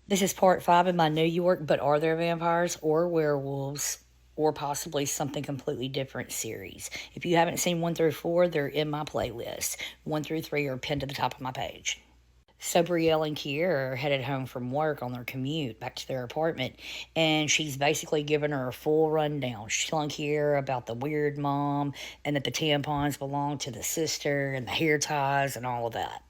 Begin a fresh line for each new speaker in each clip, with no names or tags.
This is part 5 of my New York But Are There Vampires or Werewolves or possibly something completely different series. If you haven't seen 1 through 4, they're in my playlist. 1 through 3 are pinned to the top of my page. So Brielle and Kiera are headed home from work on their commute back to their apartment, and she's basically giving her a full rundown. She's telling Kiera about the weird mom and that the tampons belong to the sister and the hair ties and all of that.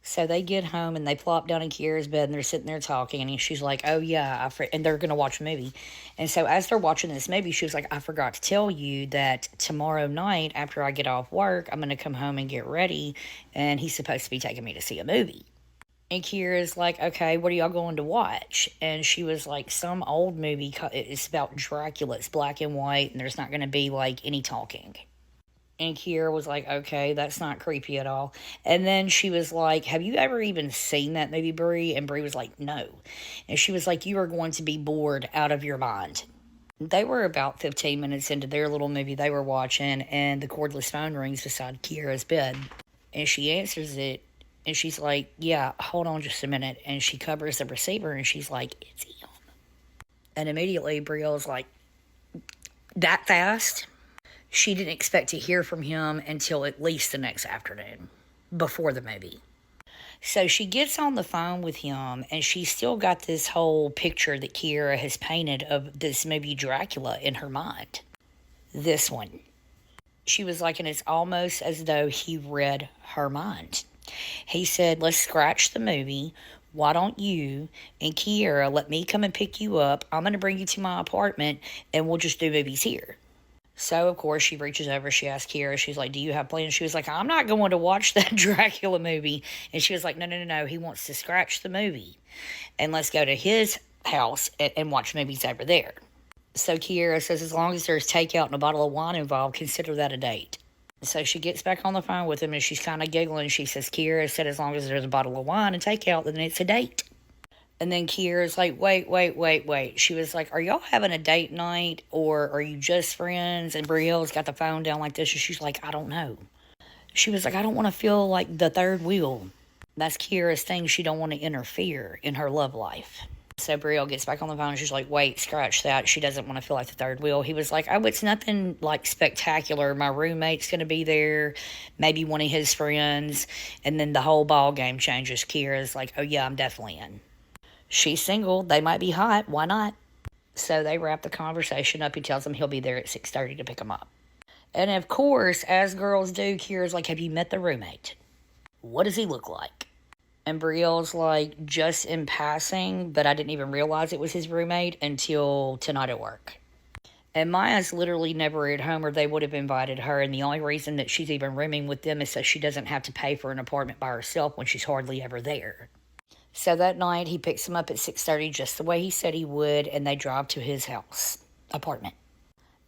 So they get home and they plop down in Kiera's bed and they're sitting there talking. And she's like, "Oh, yeah." And they're going to watch a movie. And so as they're watching this movie, she was like, "I forgot to tell you that tomorrow night after I get off work, I'm going to come home and get ready. And he's supposed to be taking me to see a movie." And Kiera's like, "Okay, what are y'all going to watch?" And she was like, "Some old movie. It's about Dracula. It's black and white. And there's not going to be like any talking." And Kiera was like, "Okay, that's not creepy at all." And then she was like, "Have you ever even seen that movie, Brie?" And Brie was like, "No." And she was like, "You are going to be bored out of your mind." They were about 15 minutes into their little movie they were watching, and the cordless phone rings beside Kiera's bed. And she answers it, and she's like, "Yeah, hold on just a minute." And she covers the receiver, and she's like, "It's him." And immediately, Brielle's like, "That fast?" She didn't expect to hear from him until at least the next afternoon, before the movie. So she gets on the phone with him, and she's still got this whole picture that Kiera has painted of this movie Dracula in her mind. This one. She was like, and it's almost as though he read her mind. He said, "Let's scratch the movie. Why don't you and Kiera let me come and pick you up? I'm going to bring you to my apartment, and we'll just do movies here." So, of course, she reaches over, she asks Kiera, she's like, "Do you have plans?" She was like, "I'm not going to watch that Dracula movie." And she was like, No. He wants to scratch the movie. And let's go to his house and watch movies over there." So Kiera says, as long as there's takeout and a bottle of wine involved, consider that a date. So she gets back on the phone with him, and she's kind of giggling. She says, "Kiera said as long as there's a bottle of wine and takeout, then it's a date." And then Kiera's like, wait. She was like, "Are y'all having a date night or are you just friends?" And Brielle's got the phone down like this, and she's like, "I don't know." She was like, "I don't want to feel like the third wheel." That's Kiera's thing. She don't want to interfere in her love life. So Brielle gets back on the phone, and she's like, "Wait, scratch that. She doesn't want to feel like the third wheel." He was like, "Oh, it's nothing like spectacular. My roommate's going to be there, maybe one of his friends." And then the whole ball game changes. Kiera's like, "Oh yeah, I'm definitely in. She's single. They might be hot. Why not?" So they wrap the conversation up. He tells them he'll be there at 6:30 to pick them up. And of course, as girls do, Kira's like, "Have you met the roommate? What does he look like?" And Brielle's like, "Just in passing, but I didn't even realize it was his roommate until tonight at work." And Maya's literally never at home, or they would have invited her. And the only reason that she's even rooming with them is so she doesn't have to pay for an apartment by herself when she's hardly ever there. So that night, he picks him up at 6:30, just the way he said he would, and they drive to his house, apartment.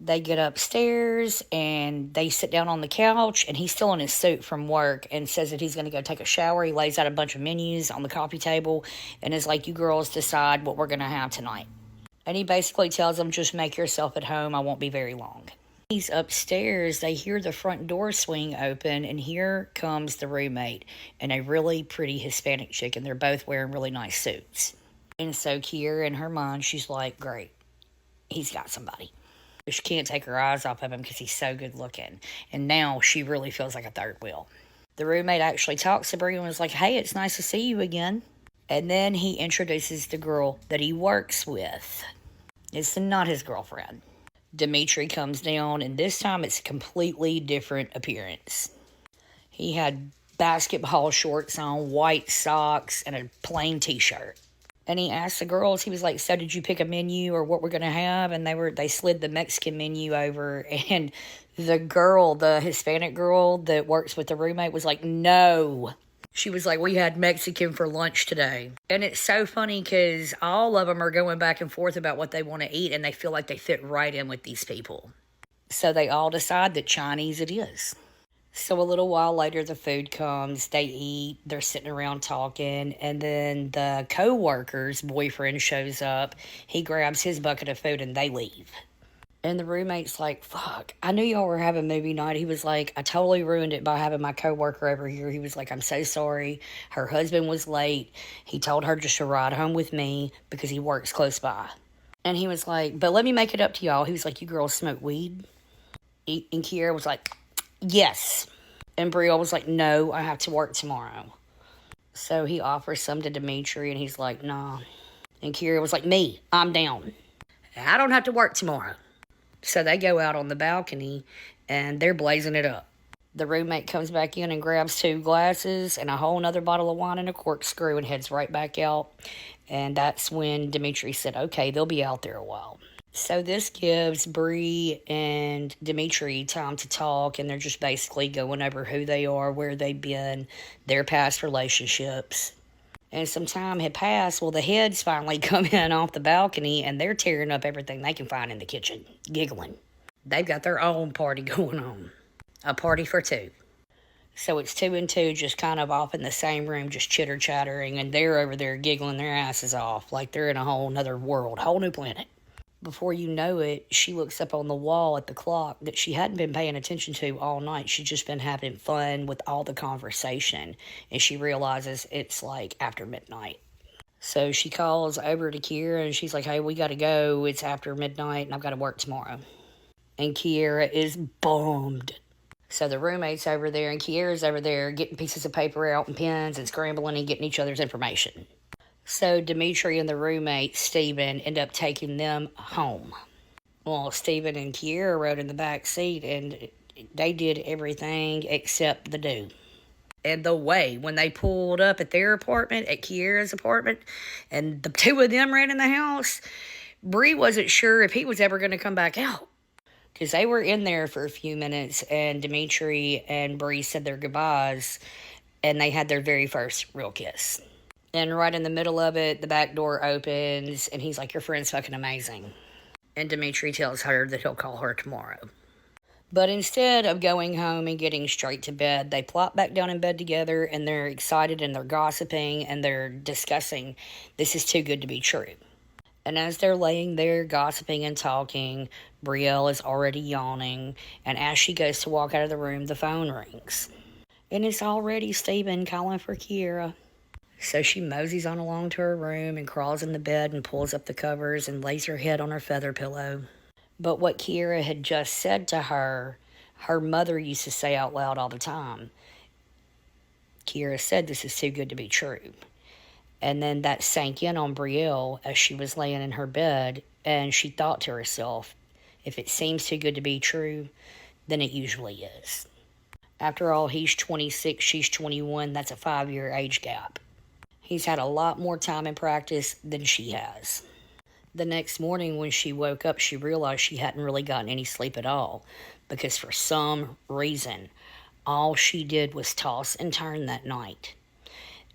They get upstairs, and they sit down on the couch, and he's still in his suit from work and says that he's going to go take a shower. He lays out a bunch of menus on the coffee table and is like, "You girls decide what we're going to have tonight." And he basically tells them, "Just make yourself at home. I won't be very long." He's upstairs, they hear the front door swing open, and here comes the roommate and a really pretty Hispanic chick, and they're both wearing really nice suits. And so Kiera, in her mind, she's like, "Great, he's got somebody." But she can't take her eyes off of him because he's so good looking. And now she really feels like a third wheel. The roommate actually talks to Brie and was like, "Hey, it's nice to see you again." And then he introduces the girl that he works with. It's not his girlfriend. Dimitri comes down, and this time it's a completely different appearance. He had basketball shorts on, white socks, and a plain t-shirt. And he asked the girls, he was like, "So did you pick a menu or what we're going to have?" And they slid the Mexican menu over, and the girl, the Hispanic girl that works with the roommate, was like, "No." She was like, "We had Mexican for lunch today." And it's so funny because all of them are going back and forth about what they want to eat, and they feel like they fit right in with these people. So they all decide that Chinese it is. So a little while later, the food comes, they eat, they're sitting around talking, and then the co-worker's boyfriend shows up. He grabs his bucket of food, and they leave. And the roommate's like, fuck, I knew y'all were having movie night. He was like, I totally ruined it by having my coworker over here. He was like, I'm so sorry. Her husband was late. He told her just to ride home with me because he works close by. And he was like, but let me make it up to y'all. He was like, you girls smoke weed? And Kiera was like, yes. And Brielle was like, no, I have to work tomorrow. So he offers some to Dimitri, and he's like, nah. And Kiera was like, me, I'm down. I don't have to work tomorrow. So they go out on the balcony, and they're blazing it up. The roommate comes back in and grabs 2 glasses and a whole nother bottle of wine and a corkscrew and heads right back out. And that's when Dimitri said, okay, they'll be out there a while. So this gives Bree and Dimitri time to talk, and they're just basically going over who they are, where they've been, their past relationships. And some time had passed. Well, the heads finally come in off the balcony, and they're tearing up everything they can find in the kitchen, giggling. They've got their own party going on. A party for 2. So it's 2 and 2 just kind of off in the same room, just chitter-chattering, and they're over there giggling their asses off like they're in a whole nother world, whole new planet. Before you know it, she looks up on the wall at the clock that she hadn't been paying attention to all night. She'd just been having fun with all the conversation, and she realizes it's like after midnight. So she calls over to Kiera, and she's like, hey, we got to go. It's after midnight, and I've got to work tomorrow. And Kiera is bummed. So the roommate's over there, and Kiera's over there getting pieces of paper out and pens and scrambling and getting each other's information. So Dimitri and the roommate, Steven, end up taking them home. Well, Steven and Kiera rode in the back seat, and they did everything except the do. And the way, when they pulled up at their apartment, at Kiera's apartment, and the 2 of them ran in the house, Bree wasn't sure if he was ever going to come back out. Because they were in there for a few minutes, and Dimitri and Bree said their goodbyes, and they had their very first real kiss. And right in the middle of it, the back door opens, and he's like, your friend's fucking amazing. And Dimitri tells her that he'll call her tomorrow. But instead of going home and getting straight to bed, they plop back down in bed together, and they're excited, and they're gossiping, and they're discussing, this is too good to be true. And as they're laying there gossiping and talking, Brielle is already yawning, and as she goes to walk out of the room, the phone rings. And it's already Steven calling for Kiera. So she moseys on along to her room and crawls in the bed and pulls up the covers and lays her head on her feather pillow. But what Kiera had just said to her, her mother used to say out loud all the time. Kiera said, this is too good to be true. And then that sank in on Brielle as she was laying in her bed, and she thought to herself, if it seems too good to be true, then it usually is. After all, he's 26, she's 21, that's a 5-year age gap. He's had a lot more time in practice than she has. The next morning when she woke up, she realized she hadn't really gotten any sleep at all, because for some reason, all she did was toss and turn that night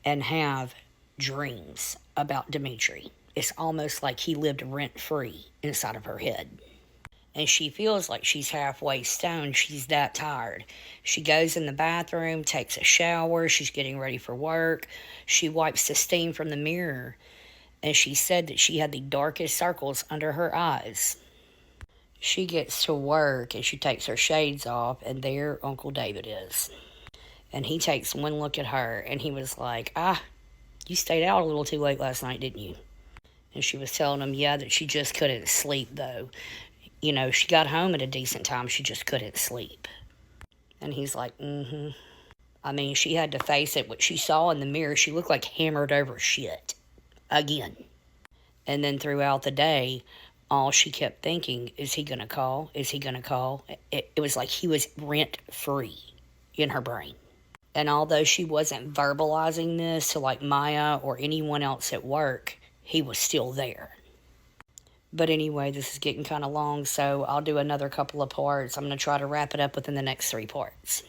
and have dreams about Dimitri. It's almost like he lived rent-free inside of her head. And she feels like she's halfway stoned. She's that tired. She goes in the bathroom, takes a shower. She's getting ready for work. She wipes the steam from the mirror. And she said that she had the darkest circles under her eyes. She gets to work and she takes her shades off, and there Uncle David is. And he takes one look at her, and he was like, you stayed out a little too late last night, didn't you? And she was telling him, yeah, that she just couldn't sleep, though. You know, she got home at a decent time, she just couldn't sleep. And he's like, I mean, she had to face it. What she saw in the mirror, she looked like hammered over shit. Again. And then throughout the day, all she kept thinking, is he going to call? Is he going to call? It was like he was rent-free in her brain. And although she wasn't verbalizing this to like Maya or anyone else at work, he was still there. But anyway, this is getting kind of long, so I'll do another couple of parts. I'm going to try to wrap it up within the next 3 parts.